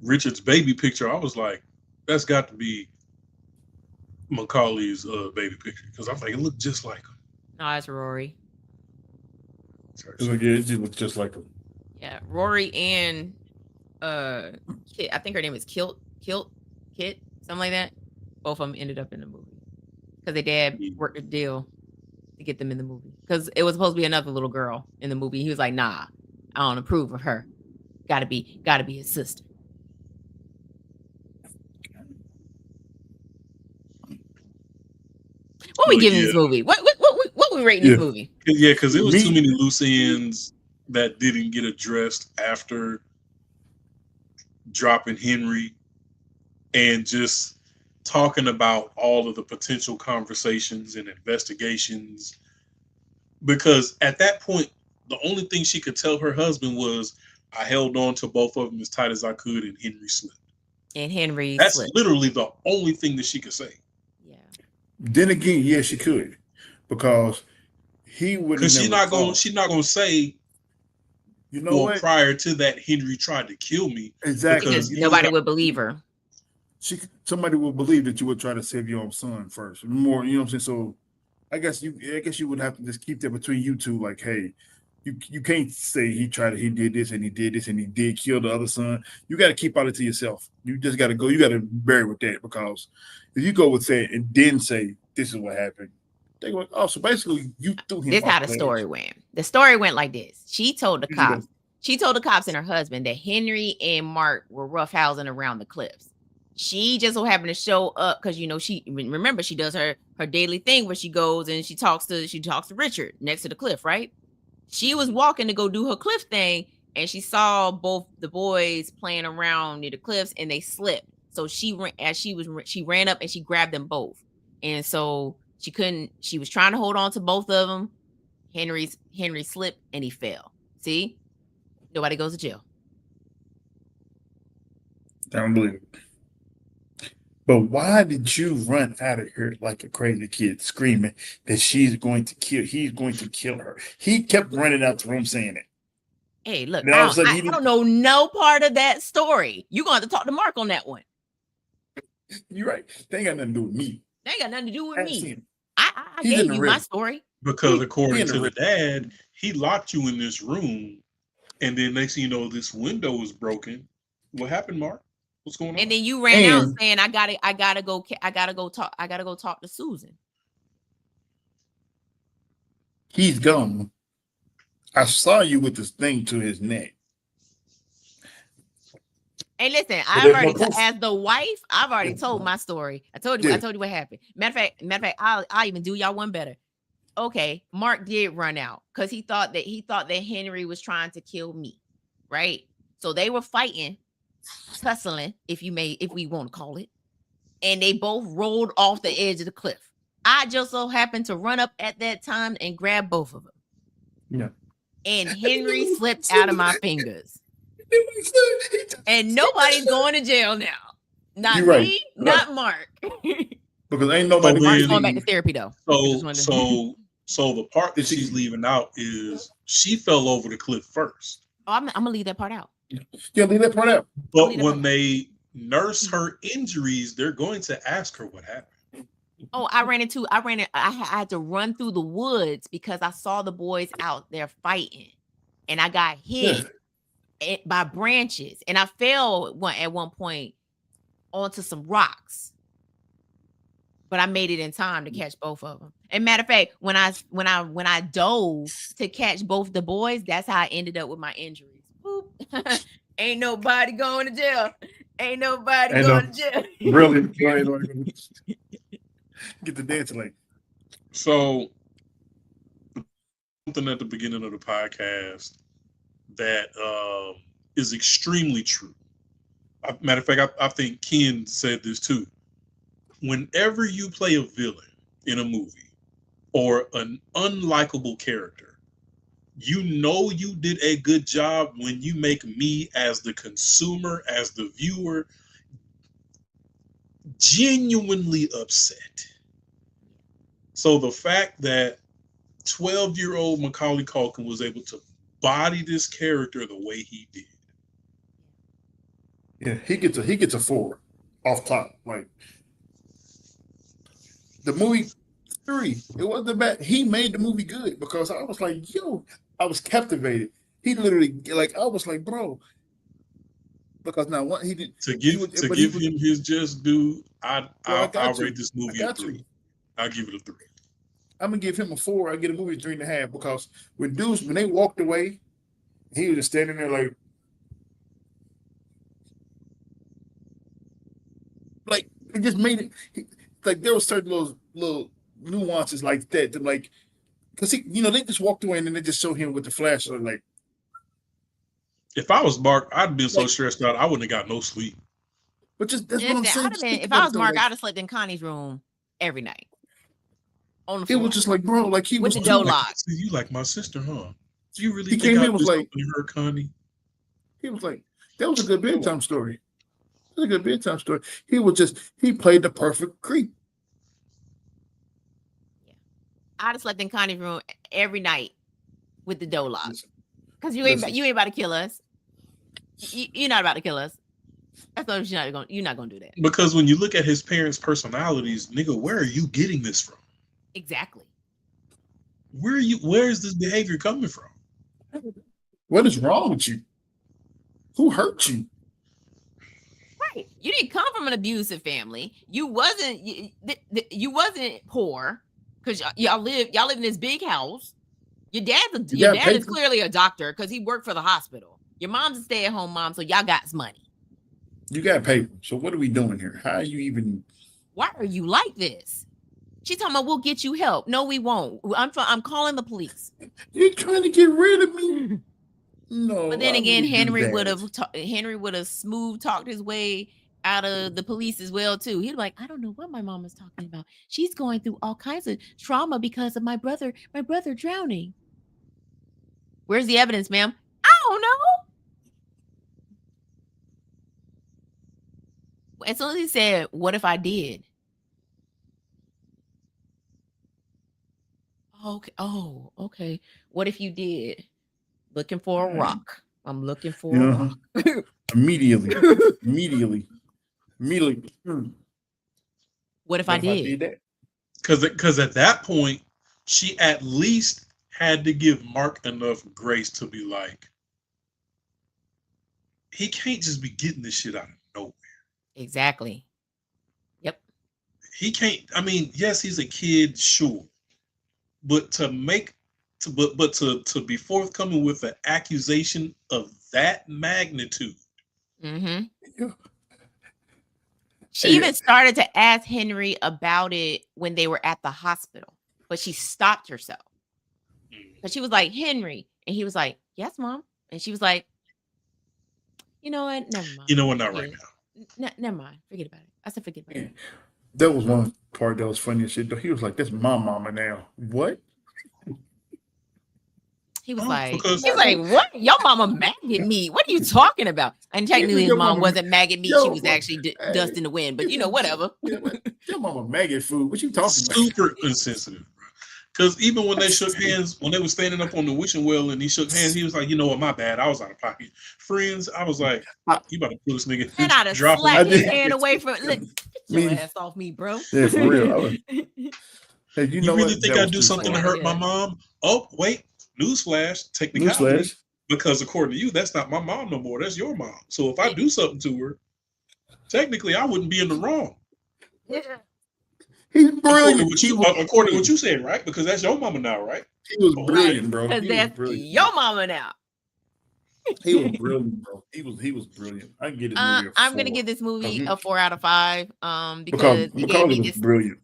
Richard's baby picture, I was like, that's got to be Macaulay's baby picture. Because I was like, it looked just like him. No, it's Rory. So, yeah, it just looked just like him. Yeah, Rory and Kit, I think her name is Kit, something like that. Both of them ended up in the movie because their dad worked a deal to get them in the movie because it was supposed to be another little girl in the movie. He was like, nah, I don't approve of her. Gotta be his sister. What we Well, giving yeah. this movie? What we rating Yeah. this movie? Yeah, because there was Me- too many loose ends that didn't get addressed after dropping Henry and just talking about all of the potential conversations and investigations. Because at that point, the only thing she could tell her husband was, I held on to both of them as tight as I could, and Henry slipped. And Henry That's slipped. literally the only thing that she could say. Yeah. Then again, yes, she could, because he would have Because never thought. she's not gonna say, You know well, what? prior to that, Henry tried to kill me. Exactly. Because You nobody know- would believe her. Somebody would believe that you would try to save your own son first. More, you know what I'm saying? So I guess you would have to just keep that between you two, like, hey, you can't say he did this and he did this and he did kill the other son. You got to keep all it to yourself. You just got to go. You got to bury with that, because if you go with that and then say this is what happened, they go, oh, so basically you threw him. This off how the ledge. story went. The story went like this. She told the Here you go. cops. She told the cops and her husband that Henry and Mark were roughhousing around the cliffs. She just so happened to show up because she remember she does her daily thing where she goes and she talks to Richard next to the cliff, right? She was walking to go do her cliff thing, and she saw both the boys playing around near the cliffs, and they slipped. So she ran up and she grabbed them both, and so she couldn't. She was trying to hold on to both of them. Henry slipped and he fell. See, nobody goes to jail. I don't believe it. But why did you run out of here like a crazy kid, screaming that he's going to kill her? He kept running out the room saying it. Hey, look, Then all of a sudden I don't know no part of that story. You're going to have to talk to Mark on that one. You're right. They ain't got nothing to do with me. They ain't got nothing to do with I ain't me. seen him. I He's in gave the you my river. story. Because He according in the to the river. dad, he locked you in this room, and then next thing you know, this window was broken. What happened, Mark? What's going on? And then you ran out And- saying, I gotta go talk to Susan. He's gone. I saw you with this thing to his neck. Hey, listen, there's I've no already proof. as the wife, I've already told my story. I told you what happened. Matter of fact, I'll even do y'all one better. Okay, Mark did run out because he thought that Henry was trying to kill me, right? So they were fighting, tussling, if we want to call it, and they both rolled off the edge of the cliff. I just so happened to run up at that time and grab both of them. Yeah. And Henry slipped out of my fingers. And nobody's going to jail now. Not You're me, right. not Mark. Because ain't nobody So Mark's then- going back to therapy though. So the part that she's leaving out is she fell over the cliff first. Oh, I'm gonna leave that part out. Yeah, leave that part out. But leave that when part. they nurse her injuries, they're going to ask her what happened. Oh, I had to run through the woods because I saw the boys out there fighting, and I got hit by branches, and I fell at one point onto some rocks. But I made it in time to catch both of them. And matter of fact, when I dove to catch both the boys, that's how I ended up with my injuries. Boop. Ain't nobody going to jail. Ain't nobody going to jail. Really? Get the dancing like. So something at the beginning of the podcast that is extremely true. Matter of fact, I think Ken said this too. Whenever you play a villain in a movie or an unlikable character, you know you did a good job when you make me as the consumer, as the viewer, genuinely upset. So the fact that 12-year-old Macaulay Culkin was able to body this character the way he did. Yeah, he gets a 4 off top. Like the movie 3, it wasn't bad. He made the movie good because I was like, yo, I was captivated. He literally, like, I was like, bro, because now what he did To give him his just due, I'll rate this movie a 3. I'll give it a 3. I'm gonna give him a 4. I get a movie 3.5 because when they walked away, he was just standing there like it just made it like there was certain little nuances like that. Like, because they just walked away and then they just showed him with the flashlight. Like, If I was Mark, I'd been so Like- stressed out. I wouldn't have got no sleep. but that's what I'm saying. Just think If about I it, was though, Mark, like, I'd have slept in Connie's room every night. On the it floor. was just like, bro, like he With was the door too- locked. See, you like my sister, huh? Do you really He think came I in, was do like- something to her, Connie? He was like, that was a good bedtime story. That was a good bedtime story. He played the perfect creep. I'd have slept in Connie's room every night with the door locked. Listen, Because you ain't Listen. about to kill us. You're not about to kill us. That's what you're not gonna do that. Because when you look at his parents' personalities, nigga, where are you getting this from? Exactly. Where is this behavior coming from? What is wrong with you? Who hurt you? Right. You didn't come from an abusive family. You wasn't poor because y'all live in this big house. Your dad is clearly a doctor because he worked for the hospital. Your mom's a stay-at-home mom, so y'all got money. You got paper. So what are we doing here? How are you even? Why are you like this? She's talking about we'll get you help. No, we won't. I'm calling the police. You're trying to get rid of me? No. But then I again, wouldn't do Henry would have smooth talked his way out of the police as well too. He'd be like, I don't know what my mom is talking about. She's going through all kinds of trauma because of my brother drowning. Where's the evidence, ma'am? I don't know. As soon as he said, what if I did? Okay. Oh, okay. What if you did? Looking for a rock. I'm looking for a rock. Immediately. What if I did? that? Because at that point, she at least had to give Mark enough grace to be like, he can't just be getting this shit out of nowhere. Exactly. Yep. He can't. I mean, yes, he's a kid, sure, but to be forthcoming with an accusation of that magnitude. Mm-hmm. Yeah. She even started to ask Henry about it when they were at the hospital, but she stopped herself. Because she was like, Henry. And he was like, yes, Mom. And she was like, you know what? Never mind. You know what? Not right now. Never mind. Forget about it. I said, forget about it. That was one part that was funny as shit. Though. He was like, that's my mama now. What? He was Oh, what? Your mama maggot meat. What are you talking about? And technically, his mom wasn't maggot meat. She was actually dust in the wind. But whatever. Your mama maggot food. What you talking about? Super insensitive. Because even when they shook hands, when they were standing up on the wishing well and he shook hands, he was like, you know what, my bad. I was out of pocket. Friends, I was like, you about to pull this nigga. And I'd have slapped his hand away from get your ass off me, bro. Yeah, for real. Hey, you really think I do something to hurt my mom? Oh, wait. Newsflash. Technicality. Newsflash. Because according to you, that's not my mom no more. That's your mom. So if I do something to her, technically I wouldn't be in the wrong. Yeah. He's brilliant. According to what you said, right? Because that's your mama now, right? He was brilliant, bro. Because that's your mama now. He was brilliant, bro. He was brilliant. I can get this movie I'm gonna give this movie a 4 out of 5. Because Macaulay was brilliant.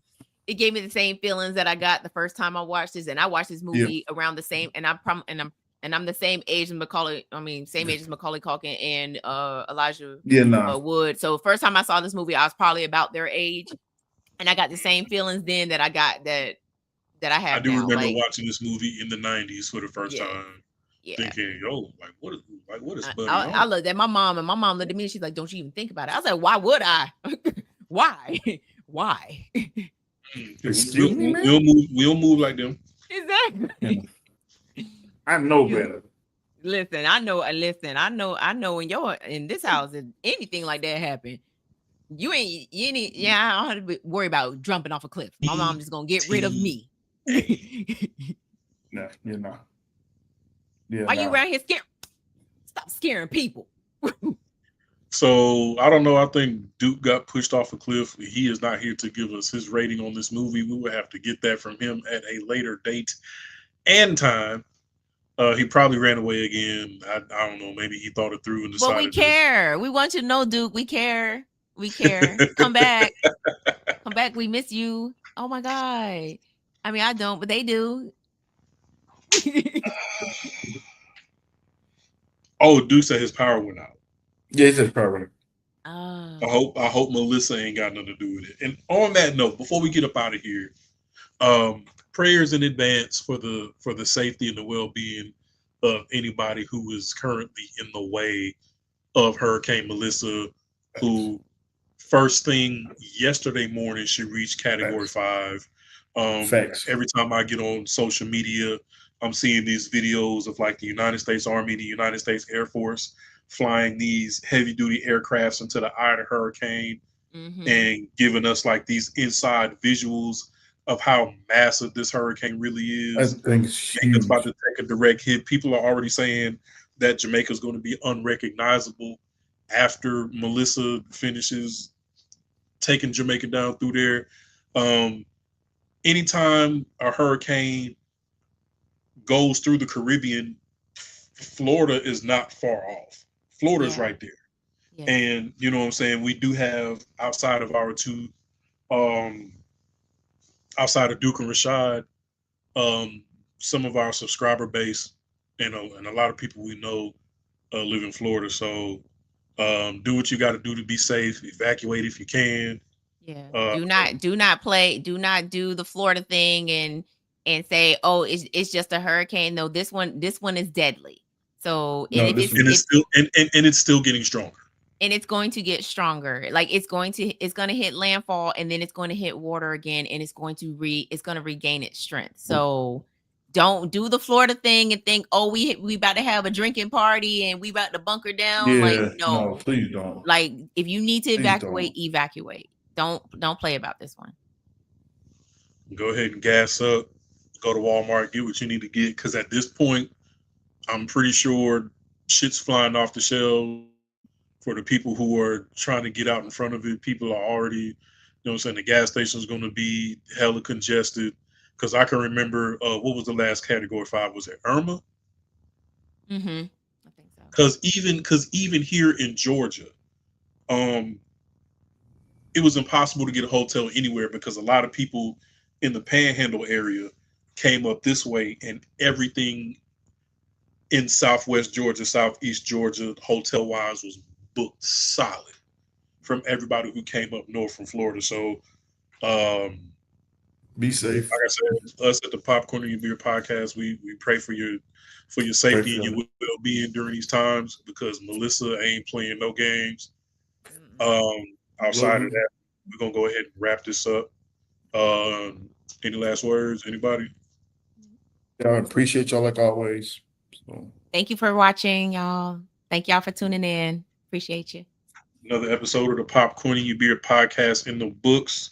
It gave me the same feelings that I got the first time I watched this, and I watched this movie around the same, and I'm the same age as Macaulay. I mean, same age as Macaulay Culkin and Elijah Wood. So first time I saw this movie, I was probably about their age, and I got the same feelings then that I got that I have. I do now. remember watching this movie in the '90s for the first time, thinking, "Yo, what is?" I looked at my mom, and my mom looked at me, and she's like, "Don't you even think about it?" I was like, "Why would I? Why? Why?" We'll move like them. Exactly. I know better. Listen, I know in this house, if anything like that happened, you ain't I don't have to worry about jumping off a cliff. My mom just gonna get rid of me. No, you're not. Yeah. Why you around here scared? Stop scaring people. So I don't know. I think Duke got pushed off a cliff. He is not here to give us his rating on this movie. We will have to get that from him at a later date and time. He probably ran away again. I don't know. Maybe he thought it through and decided. Well, we care. We want you to know, Duke. We care. We care. Come back. Come back. We miss you. Oh my God. I mean, I don't, but they do. Oh, Duke said his power went out. Yeah, he said probably. Oh. I hope Melissa ain't got nothing to do with it. And on that note, before we get up out of here, prayers in advance for the safety and the well-being of anybody who is currently in the way of Hurricane Melissa, who first thing yesterday morning she reached Category 5. Facts. Every time I get on social media, I'm seeing these videos of like the United States Army, the United States Air Force flying these heavy duty aircrafts into the eye of the hurricane and giving us like these inside visuals of how massive this hurricane really I is. think it's Jamaica's about huge. to take a direct hit. People are already saying that Jamaica's going to be unrecognizable after Melissa finishes taking Jamaica down through there. Anytime a hurricane goes through the Caribbean, Florida is not far off. Florida's Yeah. right there. Yeah. And you know what I'm saying? We do have outside of our two, outside of Duke and Rashad, some of our subscriber base, and a lot of people we know live in Florida. So do what you got to do to be safe. Evacuate if you can. Yeah. Do not do the Florida thing and say, oh, it's just a hurricane. No, this one is deadly. So No, and if this it's, one- And it's still and it's still getting stronger. and it's going to get stronger. Like it's going to hit landfall and then it's going to hit water again and it's going to regain its strength. So don't do the Florida thing and think, oh, we about to have a drinking party and we about to bunker down. Yeah, Like no, no. please don't. Like if you need to Please evacuate, evacuate. Don't play about this one. Go ahead and gas up. Go to Walmart, get what you need to get. Because at this point, I'm pretty sure shit's flying off the shelves for the people who are trying to get out in front of it. People are already, you know what I'm saying, the gas station's going to be hella congested. Because I can remember, what was the last Category 5? Was it Irma? Mm-hmm. I think so. Because even here in Georgia, it was impossible to get a hotel anywhere because a lot of people in the Panhandle area came up this way, and everything in Southwest Georgia, Southeast Georgia, hotel wise, was booked solid from everybody who came up north from Florida. So, Be safe. like I said, us at the Popcorn and Your Beer podcast, we pray for your safety and your well being during these times because Melissa ain't playing no games. Outside of that, we're gonna go ahead and wrap this up. Any last words? Anybody? Yeah, I appreciate y'all like always. So. Thank you for watching, y'all. Thank y'all for tuning in. Appreciate you. Another episode of the Popcorn and Your Beer podcast in the books.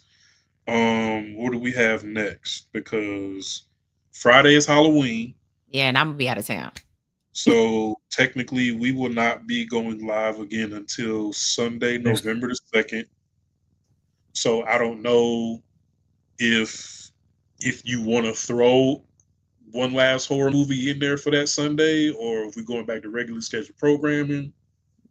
What do we have next? Because Friday is Halloween. Yeah, and I'm gonna be out of town. So technically we will not be going live again until Sunday, November the 2nd. So I don't know if you want to throw one last horror movie in there for that Sunday, or if we're going back to regularly scheduled programming.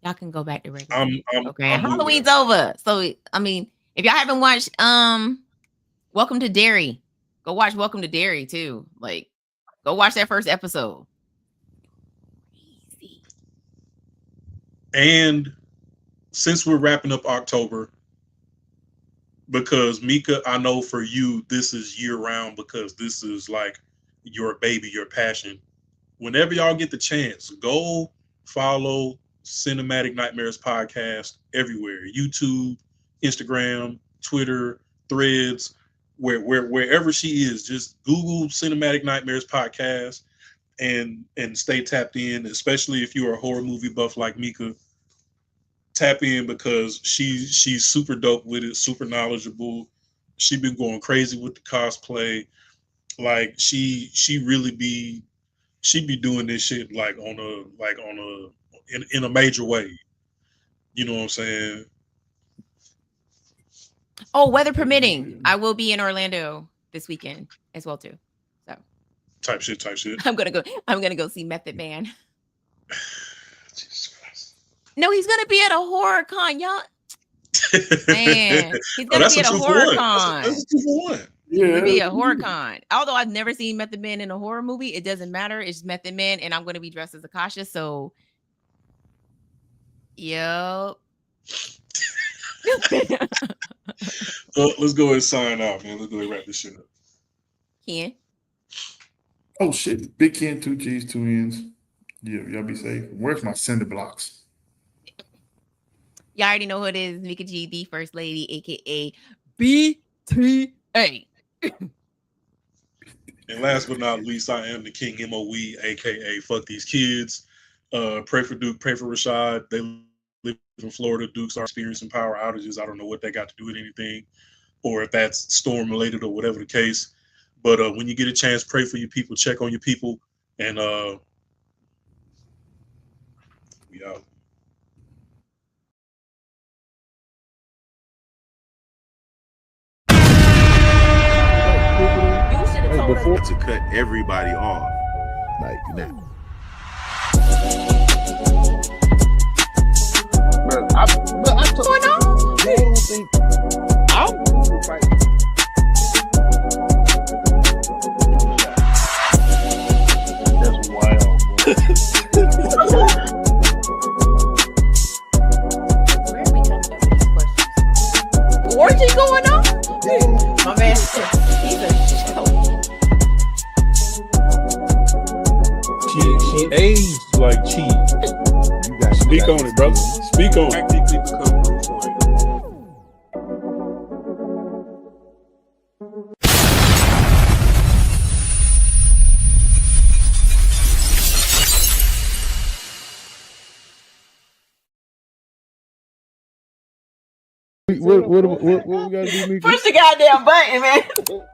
Y'all can go back to regular. I'm Halloween's over. So I mean, if y'all haven't watched Welcome to Derry, go watch Welcome to Derry too. Like, go watch that first episode. Easy. And since we're wrapping up October, because Mika, I know for you this is year round because this is like your baby, your passion. Whenever y'all get the chance, go follow Cinematic Nightmares podcast everywhere. YouTube, Instagram, Twitter, Threads, wherever she is, just Google Cinematic Nightmares podcast and stay tapped in, especially if you're a horror movie buff like Mika. Tap in because she's super dope with it, super knowledgeable. She been going crazy with the cosplay. Like she really be doing this shit like in a major way. You know what I'm saying? Oh, weather permitting, I will be in Orlando this weekend as well too. So type shit. I'm gonna go see Method Man. Jesus Christ. No, he's gonna be at a horror con, y'all. Man, he's gonna be at a horror con. That's a 2 for 1. Yeah. be a horror con. Although I've never seen Method Man in a horror movie, it doesn't matter. It's Method Man, and I'm going to be dressed as Akasha. So, yep. Let's go ahead and sign off, man. Let's go ahead and wrap this shit up. Ken. Oh shit. Big Ken, 2 G's, 2 N's. Yeah, y'all be safe. Where's my cinder blocks? Y'all already know who it is. Mika G, the First Lady, aka BTA. And last but not least, I am the King MOE, aka Fuck These Kids. Pray for Duke, pray for Rashad. They live in Florida. Dukes are experiencing power outages. I don't know what they got to do with anything, or if that's storm related or whatever the case. But when you get a chance, pray for your people, check on your people, and we out. You should have Hey, told before- us. To cut everybody off. Like now. What's going on? I don't think That's wild, bro. Where are we coming up with these questions? Orgy going on? My man, he's a show. She aged like cheese. you got Speak on it, brother. Speak on it. Practically become Bruce Wayne. What we gotta do, Mika? Push the goddamn button, man.